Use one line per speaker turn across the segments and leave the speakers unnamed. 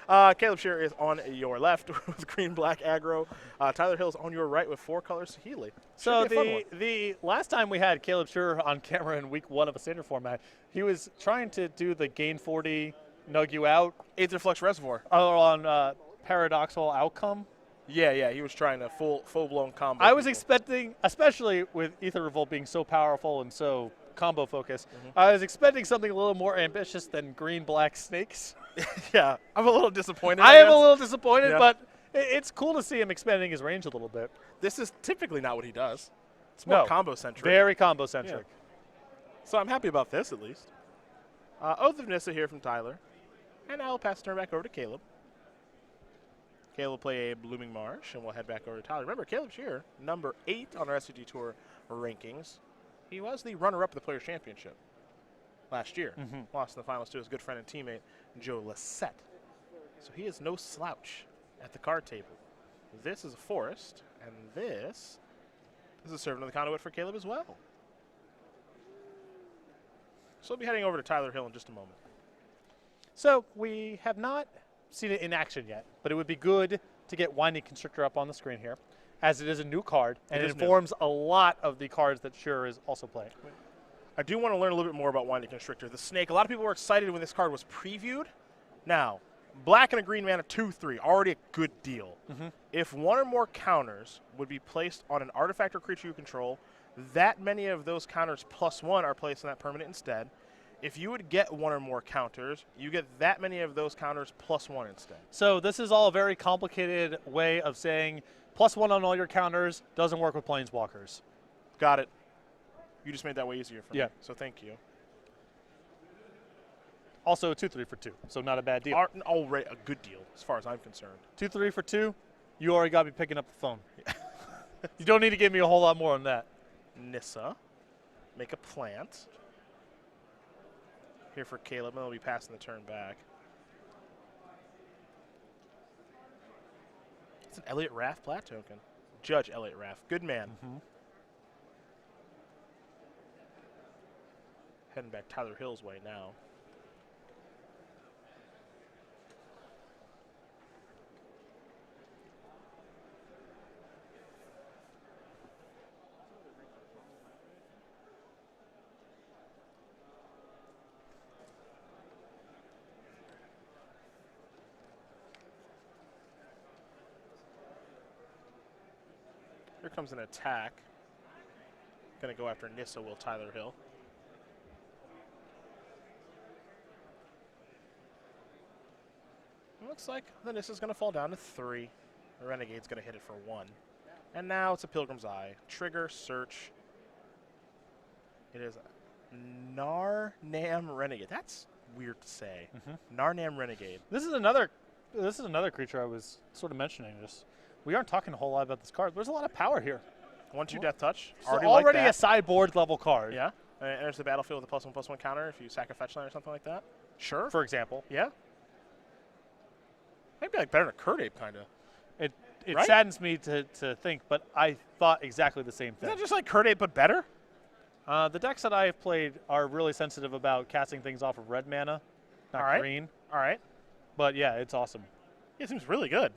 Caleb Scherer is on your left with green-black aggro. Tyler Hill's on your right with 4 colors Healy.
So the last time we had Caleb Scherer on camera in week 1 of a standard format, he was trying to do the gain 40, nug you out.
Aetherflux Reservoir.
On paradoxical outcome.
Yeah, he was trying a full-blown combo.
I was expecting, especially with Aether Revolt being so powerful and so combo focused, I was expecting something a little more ambitious than green-black snakes.
Yeah, I'm a little disappointed.
I am a little disappointed,
Yeah.
but it's cool to see him expanding his range a little bit.
This is typically not what he does. It's more combo-centric.
Very combo-centric.
Yeah. So I'm happy about this, at least. Oath of Nissa here from Tyler. And now I'll pass the turn back over to Caleb. Caleb will play a Blooming Marsh, and we'll head back over to Tyler. Remember, Caleb Scherer, number 8 on our SCG Tour rankings. He was the runner-up of the Players' Championship last year. Lost in the finals to his good friend and teammate, Joe Lissette. So he is no slouch at the card table. This is a Forest, and this is a Servant of the Conduit for Caleb as well. So we'll be heading over to Tyler Hill in just a moment.
So we have not seen it in action yet, but it would be good to get Winding Constrictor up on the screen here, as it is a new card, and it informs a lot of the cards that Scherer is also playing.
I do want to learn a little bit more about Winding Constrictor. The snake, a lot of people were excited when this card was previewed. Now, black and a green mana, 2/3, already a good deal. If one or more counters would be placed on an artifact or creature you control, that many of those counters +1 are placed on that permanent instead. If you would get one or more counters, you get that many of those counters +1 instead.
So this is all a very complicated way of saying +1 on all your counters doesn't work with Planeswalkers.
Got it. You just made that way easier for me.
Yeah.
So thank you.
Also 2/3 for 2, so not a bad deal.
Already a good deal as far as I'm concerned.
2/3 for 2, you already got me picking up the phone. You don't need to give me a whole lot more on that.
Nissa. Make a plant. Here for Caleb, and they'll be passing the turn back. It's an Elliot Raff plat token. Judge Elliot Raff. Good man. Heading back Tyler Hill's way now. Here comes an attack. Going to go after Nissa, will Tyler Hill. It looks like the Nissa's going to fall down to 3. The Renegade's going to hit it for 1. And now it's a Pilgrim's Eye. Trigger, search. It is Narnam Renegade. That's weird to say. Narnam Renegade.
This is another creature I was sort of mentioning. We aren't talking a whole lot about this card. There's a lot of power here.
1/2 Death Touch.
Already a sideboard level card.
Yeah. Enters the battlefield with a +1/+1 counter if you sack a fetch land or something like that. Sure.
For example.
Yeah. Might be like better than a Curd Ape, kind of.
It
right?
saddens me to think, but I thought exactly the same thing.
Isn't that just like Curd Ape, but better?
The decks that I have played are really sensitive about casting things off of red mana, not green.
All right.
But yeah, it's awesome.
Yeah, it seems really good.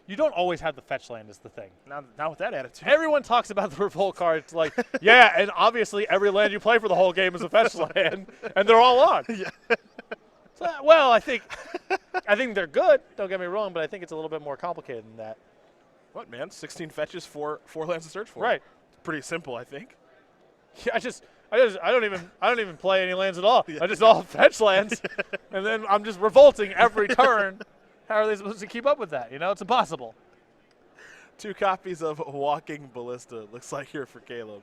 You don't always have the fetch land is the thing.
Not with that attitude.
Everyone talks about the revolt cards like, yeah, and obviously every land you play for the whole game is a fetch land, and they're all on.
Yeah.
So, well, I think they're good. Don't get me wrong, but I think it's a little bit more complicated than that.
What, man? 16 fetches, four lands to search for.
Right.
It's pretty simple, I think.
Yeah, I don't even play any lands at all. I just all fetch lands, and then I'm just revolting every turn. How are they supposed to keep up with that? You know, it's impossible.
2 copies of Walking Ballista, looks like here for Caleb.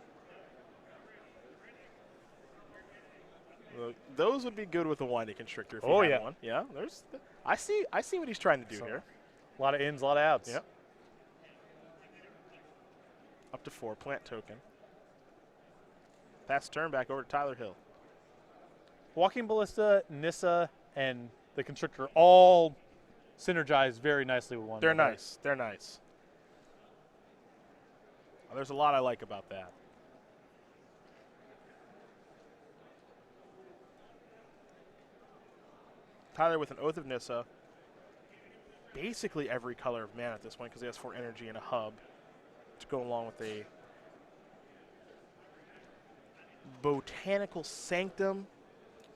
Well, those would be good with a Winding Constrictor if you had one. Yeah, I see what he's trying to do here.
A lot of ins, a lot of outs.
Yep. Up to 4, plant token. Pass turn back over to Tyler Hill.
Walking Ballista, Nissa, and the Constrictor all synergize very nicely with one another.
They're nice. They're nice. Well, there's a lot I like about that. Tyler with an Oath of Nissa, basically every color of mana at this point because he has 4 energy and a hub to go along with a Botanical Sanctum,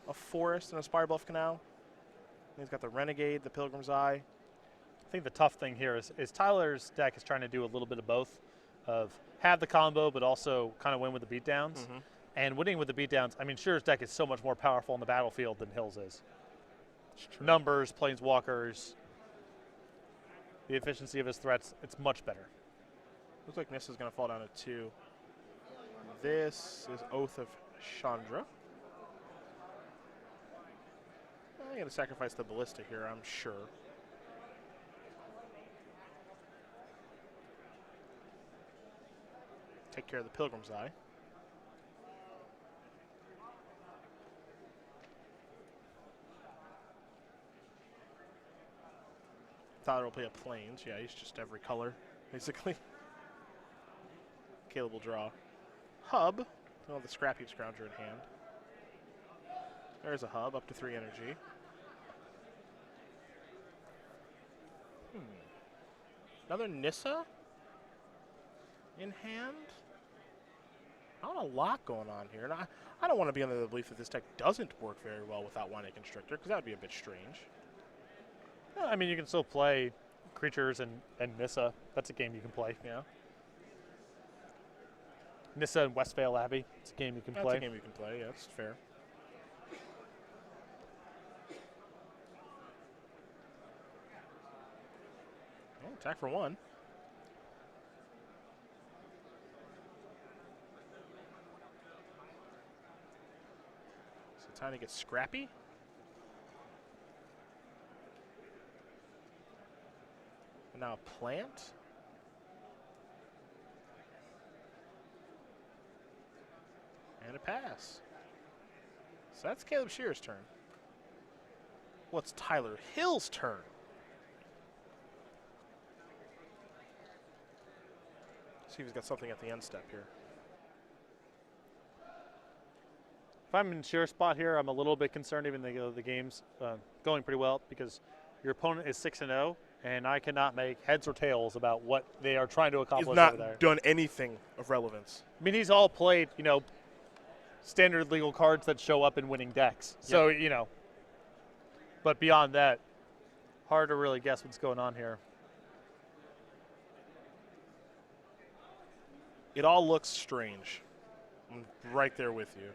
a forest, and a Spire Bluff Canal. And he's got the Renegade, the Pilgrim's Eye.
I think the tough thing here is Tyler's deck is trying to do a little bit of both, of have the combo but also kind of win with the beatdowns.
Mm-hmm.
And winning with the beatdowns, I mean, Scheer's deck is so much more powerful on the battlefield than Hill's is. Numbers, planeswalkers, the efficiency of his threats, it's much better.
Looks like Nissa's going to fall down to 2. This is Oath of Chandra. I'm going to sacrifice the Ballista here, I'm sure. Take care of the Pilgrim's Eye. Tyler will play a Plains. Yeah, he's just every color, basically. Caleb will draw. Hub. Oh, the Scrap Heap Scrounger in hand. There's a hub, up to 3 energy. Another Nissa in hand. Not a lot going on here. And I don't want to be under the belief that this deck doesn't work very well without One-Eye Constrictor, because that would be a bit strange.
I mean, you can still play creatures and Nissa. That's a game you can play.
Yeah.
Nissa and Westvale Abbey. It's a game you can play.
That's a game you can play, yeah, that's fair. Oh, attack for 1. So time to get scrappy. And now a plant. And a pass. So that's Caleb Scheer's turn. What's Tyler Hill's turn? See if he's got something at the end step here.
If I'm in Scheer's spot here, I'm a little bit concerned, even though the game's going pretty well, because your opponent is 6-0, and I cannot make heads or tails about what they are trying to accomplish
He's not
over there.
done anything of relevance.
I mean, he's all played, standard legal cards that show up in winning decks. So, but beyond that, hard to really guess what's going on here.
It all looks strange. I'm right there with you.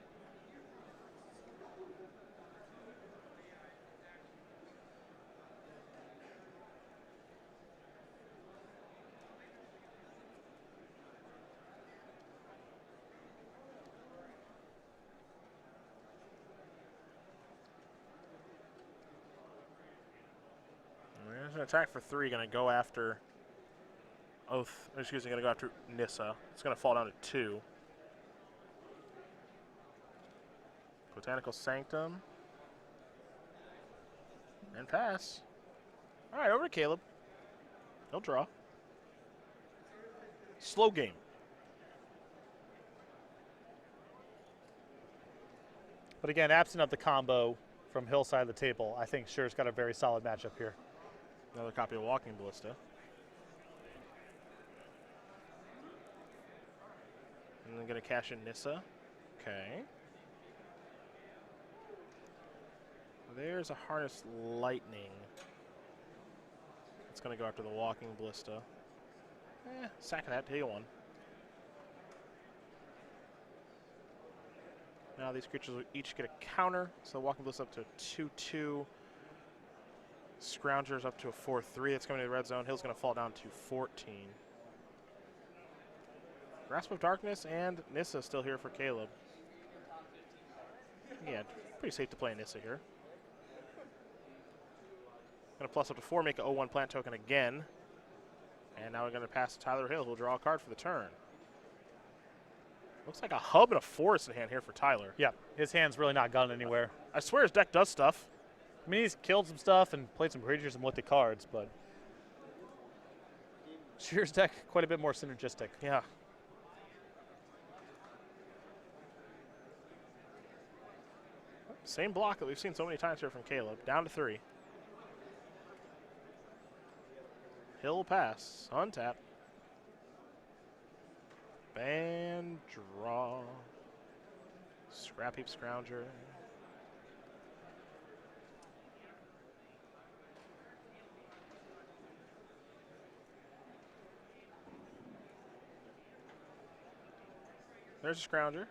There's an attack for 3, going to go after going to go after Nissa. It's going to fall down to 2. Botanical Sanctum. And pass. All right, over to Caleb. He'll draw. Slow game.
But again, absent of the combo from Hillside of the table, I think Scheer's got a very solid matchup here.
Another copy of Walking Ballista. And I'm going to cash in Nissa. Okay. There's a Harness Lightning. It's going to go after the Walking Ballista. Sack that, take 1. Now these creatures will each get a counter. So Walking Ballista up to 2/2. Scrounger's up to a 4/3. That's coming to the red zone. Hill's going to fall down to 14. Grasp of Darkness and Nissa still here for Caleb. Yeah, pretty safe to play Nissa here. Going to plus up to 4, make a 0/1 plant token again. And now we're going to pass to Tyler Hill, who'll draw a card for the turn. Looks like a hub and a forest in hand here for Tyler.
Yeah, his hand's really not gone anywhere.
I swear his deck does stuff.
I mean, he's killed some stuff and played some creatures and looked at cards, but Scheer's deck quite a bit more synergistic.
Yeah. Same block that we've seen so many times here from Caleb. Down to 3. Hill pass. Untap. Band draw. Scrap Heap Scrounger. There's a Scrounger.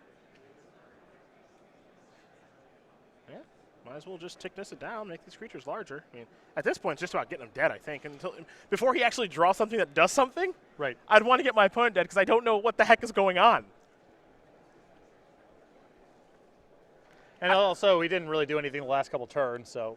Yeah, might as well just tick this down, make these creatures larger. I mean, at this point, it's just about getting them dead, I think. Before he actually draws something that does something,
right?
I'd want to get my opponent dead because I don't know what the heck is going on.
And also, he didn't really do anything the last couple turns, so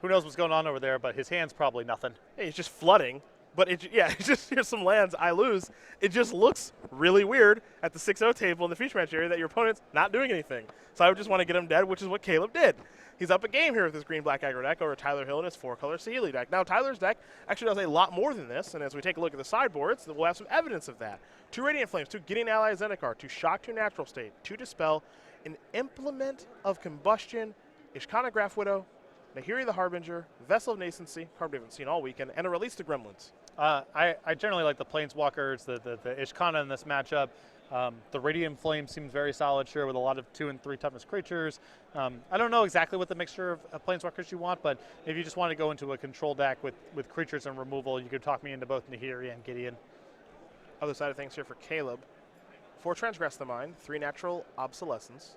who knows what's going on over there, but his hand's probably nothing.
Hey, he's just flooding. But, it's just here's some lands I lose. It just looks really weird at the 6-0 table in the feature match area that your opponent's not doing anything. So I would just want to get him dead, which is what Caleb did. He's up a game here with his green-black aggro deck over Tyler Hill and his 4-color Sealy deck. Now, Tyler's deck actually does a lot more than this, and as we take a look at the sideboards, we'll have some evidence of that. 2 Radiant Flames, 2 Gideon Ally Zendikar, 2 Shock to Natural State, 2 Dispel, an Implement of Combustion, Ishkana Graph Widow, Nahiri the Harbinger, Vessel of Nascency, card we haven't seen all weekend, and a Release to Gremlins.
I generally like the Planeswalkers, the Ishkana in this matchup. The Radiant Flame seems very solid, sure, with a lot of 2 and 3 toughness creatures. I don't know exactly what the mixture of Planeswalkers you want, but if you just want to go into a control deck with creatures and removal, you could talk me into both Nahiri and Gideon.
Other side of things here for Caleb. 4 Transgress the Mind, 3 Natural Obsolescence,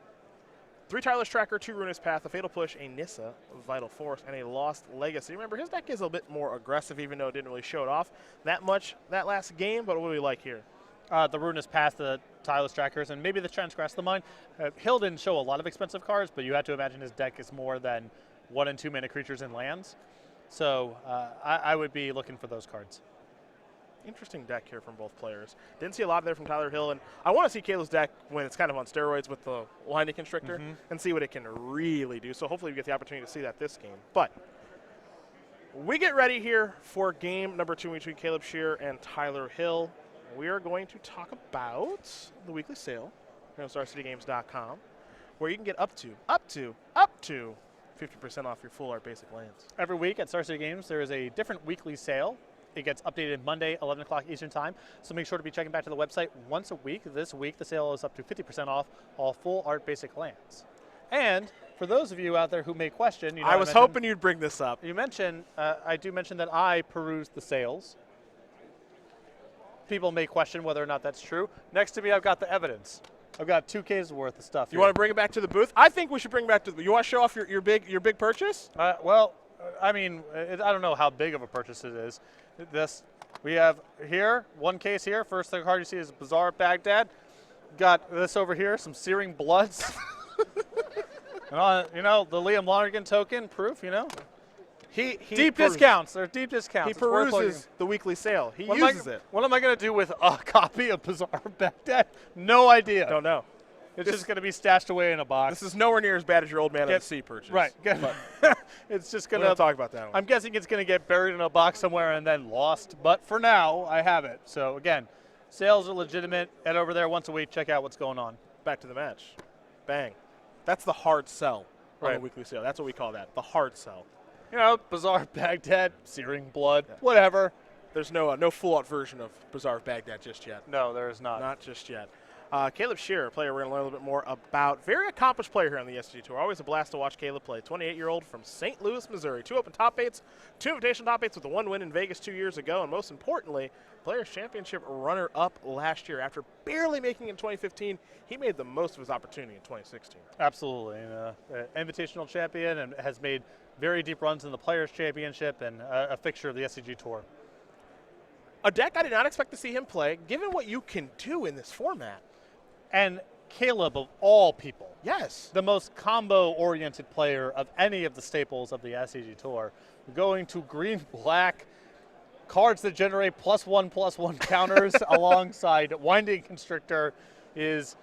3 Tireless Tracker, 2 Ruinous Path, a Fatal Push, a Nissa, Vital Force, and a Lost Legacy. Remember, his deck is a bit more aggressive, even though it didn't really show it off that much that last game, but what do we like here?
The Ruinous Path, the Tireless Trackers, and maybe the Transgress the Mind. Hill didn't show a lot of expensive cards, but you have to imagine his deck is more than 1 and 2 mana creatures and lands. So I would be looking for those cards.
Interesting deck here from both players. Didn't see a lot there from Tyler Hill, and I want to see Caleb's deck when it's kind of on steroids with the Winding Constrictor and see what it can really do. So hopefully we get the opportunity to see that this game. But we get ready here for game number 2 between Caleb Scherer and Tyler Hill. We are going to talk about the weekly sale here on StarCityGames.com, where you can get up to 50% off your full art basic lands.
Every week at Star City Games, there is a different weekly sale. It gets updated Monday, 11 o'clock Eastern Time. So make sure to be checking back to the website once a week. This week, the sale is up to 50% off all full art basic lands. And for those of you out there who may question,
I was hoping you'd bring this up.
You mentioned, I do mention that I perused the sales. People may question whether or not that's true. Next to me, I've got the evidence. I've got 2 cases worth of stuff.
You want to bring it back to the booth? I think we should bring it back to the booth. You want to show off your big purchase?
Well, I mean, I don't know how big of a purchase it is. We have here, 1 case here. First thing card you see is Bizarre Baghdad. Got this over here, some Searing Bloods. And the Liam Lonergan token proof, Deep discounts. They're deep discounts.
He peruses the weekly sale. He uses it.
What am I going to do with a copy of Bizarre Baghdad? No idea.
Don't know.
It's just going to be stashed away in a box.
This is nowhere near as bad as your old man of the sea purchase.
Right. It's just going
to talk about that one.
I'm guessing it's going to get buried in a box somewhere and then lost. But for now, I have it. So, again, sales are legitimate. Head over there once a week. Check out what's going on.
Back to the match. Bang. That's the hard sell on the weekly sale. That's what we call that, the hard sell.
Bizarre Baghdad, Searing Blood, whatever.
There's no full-out version of Bizarre Baghdad just yet.
No, there is not.
Not just yet. Caleb Scherer, a player we're going to learn a little bit more about. Very accomplished player here on the SCG Tour. Always a blast to watch Caleb play. 28-year-old from St. Louis, Missouri. 2 open top 8s, 2 invitational top 8s with a 1 win in Vegas 2 years ago. And most importantly, Players' Championship runner-up last year. After barely making it in 2015, he made the most of his opportunity in 2016.
Absolutely. Invitational champion and has made very deep runs in the Players' Championship and a fixture of the SCG Tour.
A deck I did not expect to see him play, given what you can do in this format.
And Caleb, of all people,
yes,
the most combo-oriented player of any of the staples of the SCG Tour, going to green-black cards that generate +1/+1 counters alongside Winding Constrictor is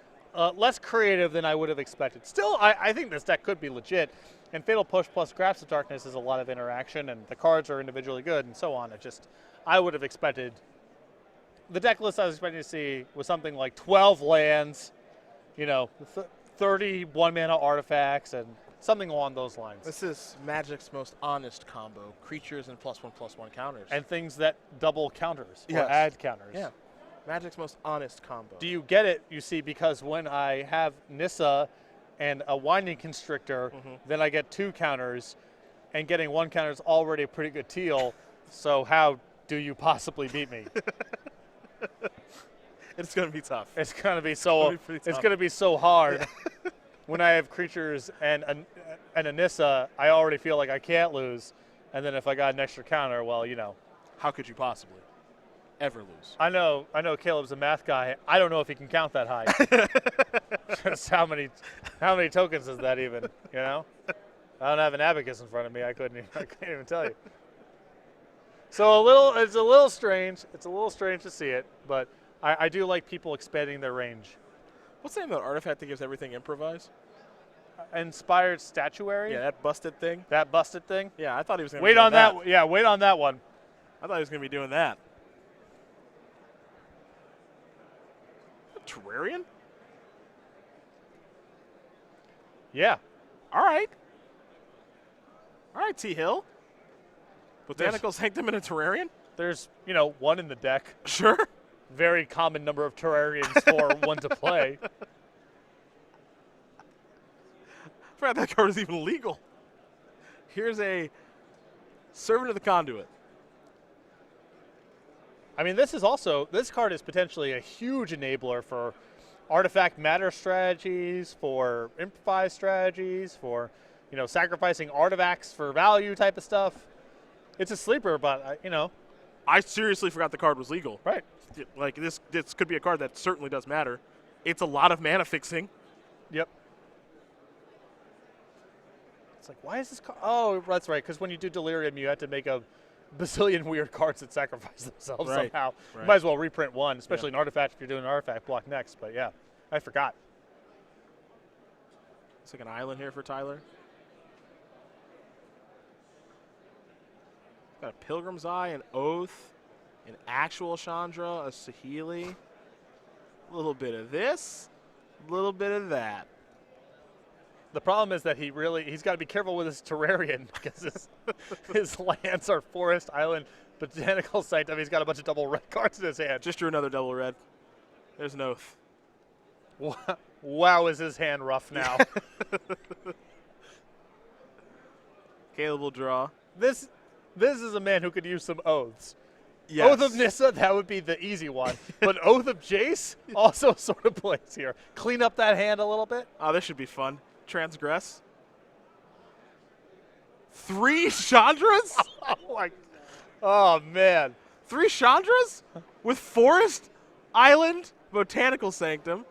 less creative than I would have expected. Still, I think this deck could be legit. And Fatal Push plus Grasp of Darkness is a lot of interaction, and the cards are individually good, and so on. I would have expected. The deck list I was expecting to see was something like 12 lands, 30 1-mana artifacts, and something along those lines.
This is Magic's most honest combo: creatures and +1/+1 counters.
And things that double counters or
Yes.
add counters.
Yeah, Magic's most honest combo.
Do you get it? You see, because when I have Nissa and a Winding Constrictor, then I get 2 counters, and getting 1 counter is already a pretty good deal. So how do you possibly beat me?
It's going to be tough.
It's gonna be so.
It's
Gonna be so hard. When I have creatures and a Nissa, I already feel like I can't lose. And then if I got an extra counter, well, you know.
How could you possibly ever lose?
I know Caleb's a math guy. I don't know if he can count that high. Just how many tokens is that even? You know, I don't have an abacus in front of me. I can't even tell you. So it's a little strange. It's a little strange to see it, but I do like people expanding their range.
What's the name of that artifact that gives everything improvise?
Inspired Statuary.
Yeah, that busted thing.
That busted thing.
Yeah, I thought he was going to
Wait on that. Yeah, wait on that one.
I thought he was going to be doing that. Terrarian?
Yeah.
All right. All right, T. Hill. Botanical Sanctum and a Terrarian?
There's, one in the deck.
Sure.
Very common number of Terrarians for one to play.
I forgot that card is even legal. Here's a Servant of the Conduit.
I mean, this card is potentially a huge enabler for artifact matter strategies, for improvised strategies, for, sacrificing artifacts for value type of stuff. It's a sleeper, but,
I seriously forgot the card was legal.
Right.
Like, this could be a card that certainly does matter. It's a lot of mana fixing.
Yep. It's like, why is this card? Oh, that's right, because when you do Delirium, you have to make a bazillion weird cards that sacrifice themselves somehow.
Right.
You might as well reprint one, especially an artifact if you're doing an artifact block next. But yeah, I forgot.
It's like an island here for Tyler. Got a Pilgrim's Eye, an Oath, an actual Chandra, a Saheeli. A little bit of this, a little bit of that.
The problem is that he's got to be careful with his Terrarian because his lands are Forest, Island, Botanical Sanctum. He's got a bunch of double red cards in his hand.
Just drew another double red. There's an Oath.
Wow, is his hand rough now?
Caleb will draw.
This is a man who could use some oaths.
Yes.
Oath of Nissa, that would be the easy one. But Oath of Jace also sort of plays here. Clean up that hand a little bit.
Oh, this should be fun. Transgress. 3 Chandras?
Oh, man.
3 Chandras? With Forest, Island, Botanical Sanctum,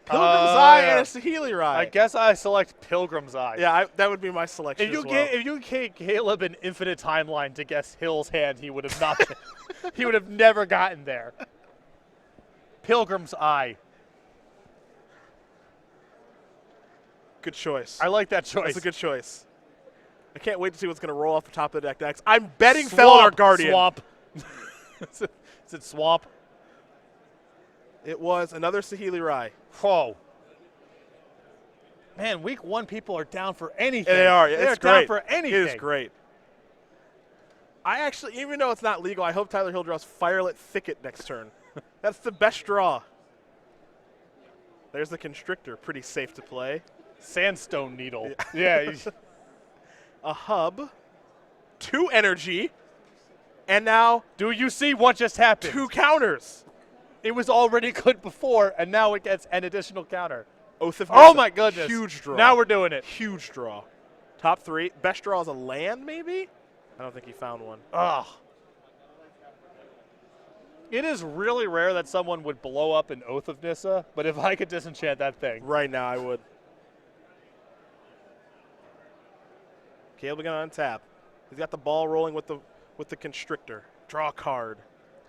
Pilgrim's Eye, and a Saheeli Rai.
I guess I select Pilgrim's Eye.
Yeah, that would be my selection
If you gave Caleb an infinite timeline to guess Hill's hand, he would have not. He would have never gotten there. Pilgrim's Eye.
Good choice.
I like that choice.
That's a good choice. I can't wait to see what's going to roll off the top of the deck next. I'm betting Felidar Guardian.
Swamp. Is it Swamp?
It was another Saheeli Rai.
Oh. Man, week 1 people are down for anything.
They are.
They're
It's
down
great.
for anything.
It is great. I actually, even though it's not legal, I hope Tyler Hill draws Firelit Thicket next turn. That's the best draw. There's the Constrictor. Pretty safe to play.
Sandstone Needle. Yeah.
A hub. 2 energy. And now
Do you see what just happened?
2 counters.
It was already good before, and now it gets an additional counter.
Oath of
Oh,
Nissa.
my goodness.
Huge draw.
Now we're doing it.
Huge draw. Top 3. Best draw is a land, maybe? I don't think he found one.
Ugh. It is really rare that someone would blow up an Oath of Nissa, but if I could disenchant that thing.
Right now, I would. Caleb going to untap. He's got the ball rolling with the Constrictor. Draw a card.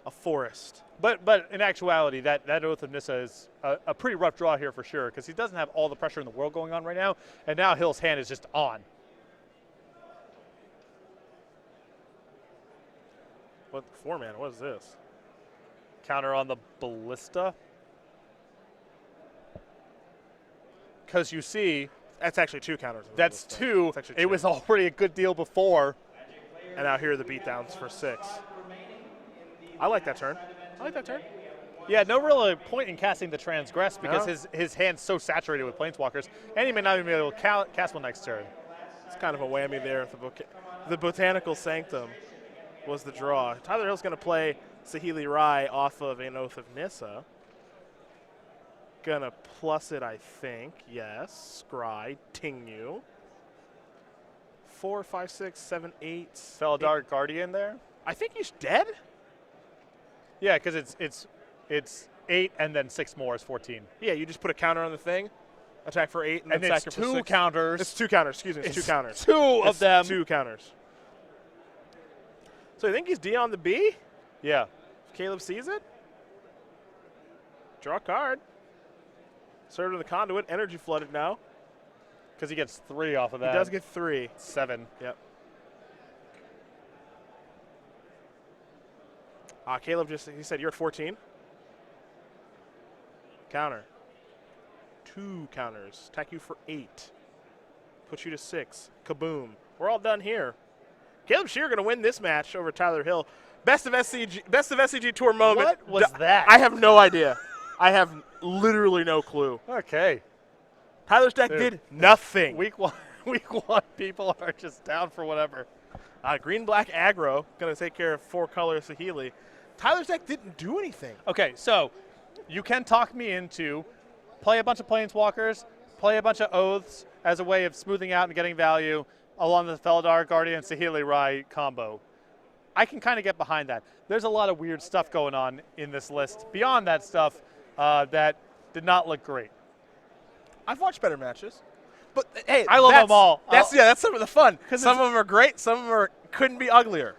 A Forest.
But in actuality, that Oath of Nissa is a pretty rough draw here for sure, because he doesn't have all the pressure in the world going on right now, and now Hill's hand is just on.
What 4-mana? What is this?
Counter on the Ballista. Because you see,
That's actually 2 counters.
That's 2.
It's actually
It
2.
was already a good deal before.
And now here are the beatdowns for 6. I like that turn. I like that turn.
Yeah, no real point in casting the Transgress because
No.
his hand's so saturated with Planeswalkers, and he may not even be able to cast one next turn.
It's kind of a whammy there. The Botanical Sanctum was the draw. Tyler Hill's going to play Saheeli Rai off of an Oath of Nissa. Gonna plus it, I think. Yes. Scry. Tingu. 4, 5, 6, 7, 8.
Felidar Guardian there?
I think he's dead.
Yeah, because it's 8 and then 6 more is 14.
Yeah, you just put a counter on the thing, attack for 8, and
And
then
it's
sack it for
2
6.
counters.
It's 2 counters. Excuse me. It's 2 counters.
2 of
It's
them.
2 counters. So you think he's D on the B?
Yeah.
If Caleb sees it? Draw a card. Served in the conduit. Energy flooded now.
Because he gets 3 off of that.
He does get 3.
7.
Yep. Caleb he said, you're at 14. Counter. 2 counters. Attack you for 8. Put you to 6. Kaboom. We're all done here. Caleb Scherer going to win this match over Tyler Hill. Best of SCG Tour moment.
What was that?
I have no idea. I have literally no clue.
Okay.
Tyler's deck did nothing.
Week one, people are just down for whatever.
Green-black aggro, going to take care of 4-color Saheeli. Tyler's deck didn't do anything.
Okay, so you can talk me into play a bunch of Planeswalkers, play a bunch of Oaths as a way of smoothing out and getting value along the Felidar Guardian Saheeli Rai combo. I can kind of get behind that. There's a lot of weird stuff going on in this list. Beyond that stuff, that did not look great.
I've watched better matches. But, hey,
I love them all.
That's some of the fun. Some of them are great. Some of them couldn't be uglier.